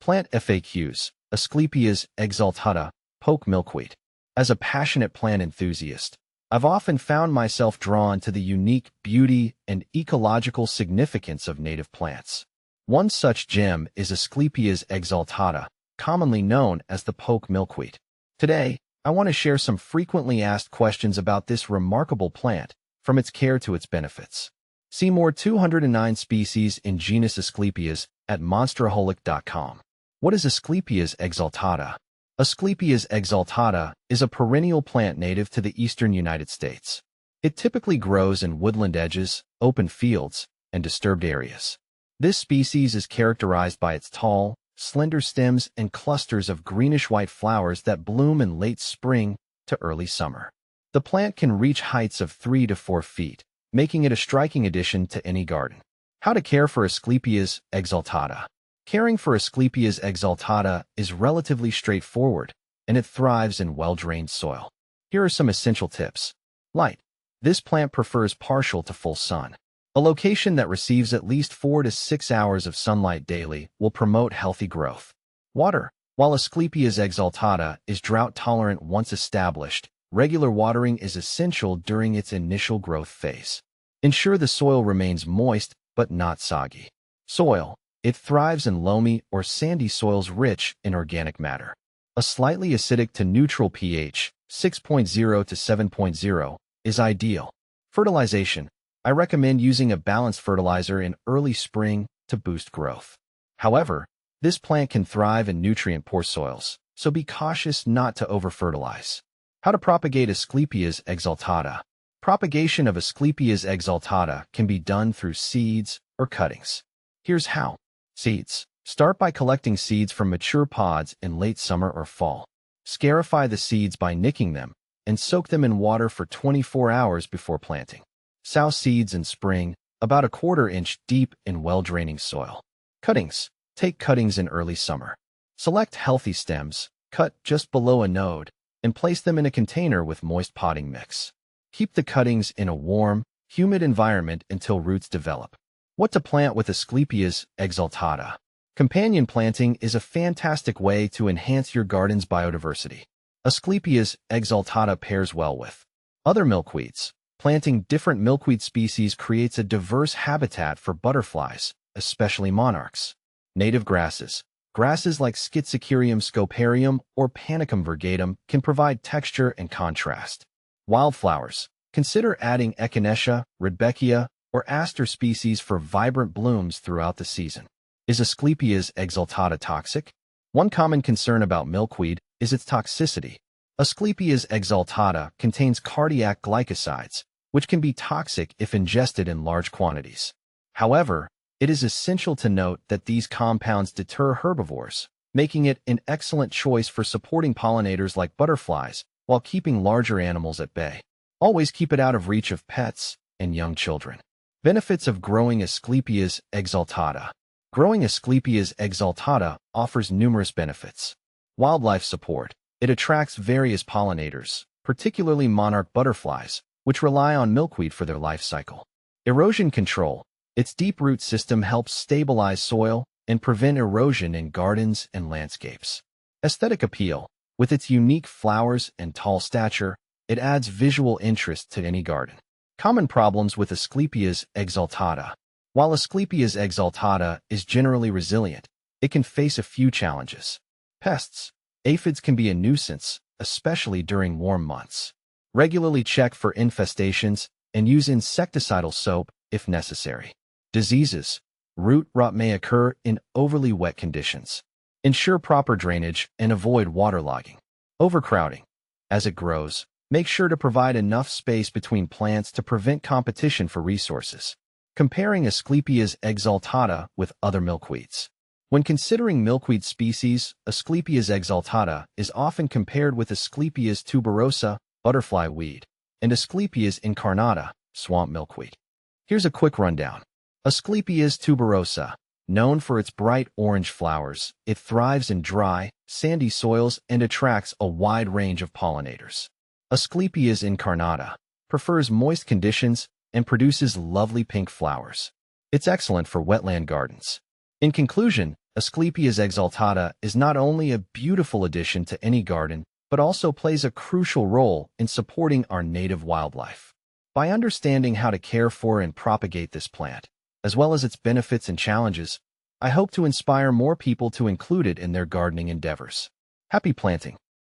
Plant FAQs, Asclepias exaltata, poke milkweed. As a passionate plant enthusiast, I've often found myself drawn to the unique beauty and ecological significance of native plants. One such gem is Asclepias exaltata, commonly known as the poke milkweed. Today, I want to share some frequently asked questions about this remarkable plant, from its care to its benefits. See more 209 species in genus Asclepias at monsteraholic.com. What is Asclepias exaltata? Asclepias exaltata is a perennial plant native to the eastern United States. It typically grows in woodland edges, open fields, and disturbed areas. This species is characterized by its tall, slender stems and clusters of greenish-white flowers that bloom in late spring to early summer. The plant can reach heights of 3 to 4 feet, making it a striking addition to any garden. How to care for Asclepias exaltata? Caring for Asclepias exaltata is relatively straightforward, and it thrives in well-drained soil. Here are some essential tips. Light. This plant prefers partial to full sun. A location that receives at least 4 to 6 hours of sunlight daily will promote healthy growth. Water. While Asclepias exaltata is drought-tolerant once established, regular watering is essential during its initial growth phase. Ensure the soil remains moist but not soggy. Soil. It thrives in loamy or sandy soils rich in organic matter. A slightly acidic to neutral pH, 6.0 to 7.0, is ideal. Fertilization. I recommend using a balanced fertilizer in early spring to boost growth. However, this plant can thrive in nutrient-poor soils, so be cautious not to over-fertilize. How to propagate Asclepias exaltata? Propagation of Asclepias exaltata can be done through seeds or cuttings. Here's how. Seeds. Start by collecting seeds from mature pods in late summer or fall. Scarify the seeds by nicking them and soak them in water for 24 hours before planting. Sow seeds in spring, about a 1/4 inch deep in well-draining soil. Cuttings. Take cuttings in early summer. Select healthy stems, cut just below a node, and place them in a container with moist potting mix. Keep the cuttings in a warm, humid environment until roots develop. What to plant with Asclepias exaltata? Companion planting is a fantastic way to enhance your garden's biodiversity. Asclepias exaltata pairs well with other milkweeds. Planting different milkweed species creates a diverse habitat for butterflies, especially monarchs. Native grasses. Grasses like Schizocerium scoparium or Panicum virgatum can provide texture and contrast. Wildflowers. Consider adding Echinacea, Rudbeckia, or aster species for vibrant blooms throughout the season. Is Asclepias exaltata toxic? One common concern about milkweed is its toxicity. Asclepias exaltata contains cardiac glycosides, which can be toxic if ingested in large quantities. However, it is essential to note that these compounds deter herbivores, making it an excellent choice for supporting pollinators like butterflies while keeping larger animals at bay. Always keep it out of reach of pets and young children. Benefits of growing Asclepias exaltata. Growing Asclepias exaltata offers numerous benefits. Wildlife support. It attracts various pollinators, particularly monarch butterflies, which rely on milkweed for their life cycle. Erosion control. Its deep root system helps stabilize soil and prevent erosion in gardens and landscapes. Aesthetic appeal. With its unique flowers and tall stature, it adds visual interest to any garden. Common problems with Asclepias exaltata. While Asclepias exaltata is generally resilient, it can face a few challenges. Pests. Aphids can be a nuisance, especially during warm months. Regularly check for infestations and use insecticidal soap if necessary. Diseases. Root rot may occur in overly wet conditions. Ensure proper drainage and avoid waterlogging. Overcrowding. As it grows, make sure to provide enough space between plants to prevent competition for resources. Comparing Asclepias exaltata with other milkweeds. When considering milkweed species, Asclepias exaltata is often compared with Asclepias tuberosa, butterfly weed, and Asclepias incarnata, swamp milkweed. Here's a quick rundown. Asclepias tuberosa. Known for its bright orange flowers, it thrives in dry, sandy soils and attracts a wide range of pollinators. Asclepias incarnata prefers moist conditions and produces lovely pink flowers. It's excellent for wetland gardens. In conclusion, Asclepias exaltata is not only a beautiful addition to any garden, but also plays a crucial role in supporting our native wildlife. By understanding how to care for and propagate this plant, as well as its benefits and challenges, I hope to inspire more people to include it in their gardening endeavors. Happy planting!